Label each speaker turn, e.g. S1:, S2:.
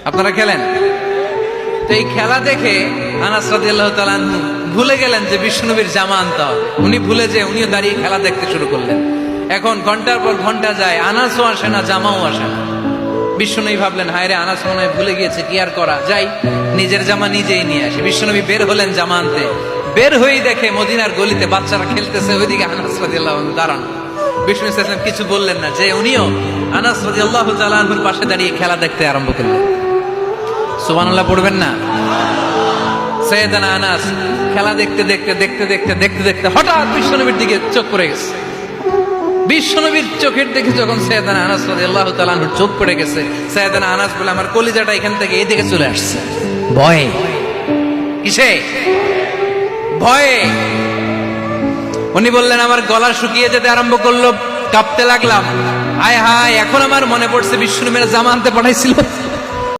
S1: আপনারা খেলেন? তো এই খেলা দেখে আনাস রাদিয়াল্লাহু তাআলা আনহু ভুলে গেলেন যে বিশ্বনবীর জামা আনতে হবে। উনি ভুলে যে উনিও দাঁড়িয়ে খেলা দেখতে শুরু করলেন। এখন ঘন্টার পর ঘন্টা যায়, আনাসও আসে না, জামাও আসে না। বিশ্বনবী ভাবলেন, হায় রে, আনাস মনে হয় ভুলে গিয়েছে, কি আর করা যাই, নিজের জামা নিজেই নিয়ে আসে। বিশ্বনবী বের হলেন জামা আনতে। বের হয়েই দেখে মদিনার গলিতে বাচ্চারা খেলতেছে, ওইদিকে আনাস রাদিয়াল্লাহু আনহু দাঁড়ানো। বিষ্ণু ইসলাম কিছু বললেন না, যে উনিও আনাস রাদিয়াল্লাহু তাআলা আনহুর পাশে দাঁড়িয়ে খেলা দেখতে আরম্ভ করলেন। সুবহানাল্লাহ পড়বেন না? সাইয়েদানা আনাস খেলা দেখতে দেখতে দেখতে দেখতে দেখতে দেখতে হঠাৎ বিশ্বনবীর দিকে চোখ পড়ে গেছে। বিশ্বনবীর চোখের দিকে যখন সাইয়েদানা আনাস রাদিয়াল্লাহু তাআলা আনহুর চোখ পড়ে গেছে, সাইয়েদানা আনাস বলে, আমার কলিজাটা এখান থেকে এদিকে চলে আসছে ভয়ে। কিসে? ভয়ে। উনি বললেন, আমার গলা শুকিয়ে যেতে আরম্ভ করলো, কাঁপতে লাগলাম। হায় হায়, এখন আমার মনে পড়ছে বিশ্বনবীর জামা আনতে পাঠাইছিল।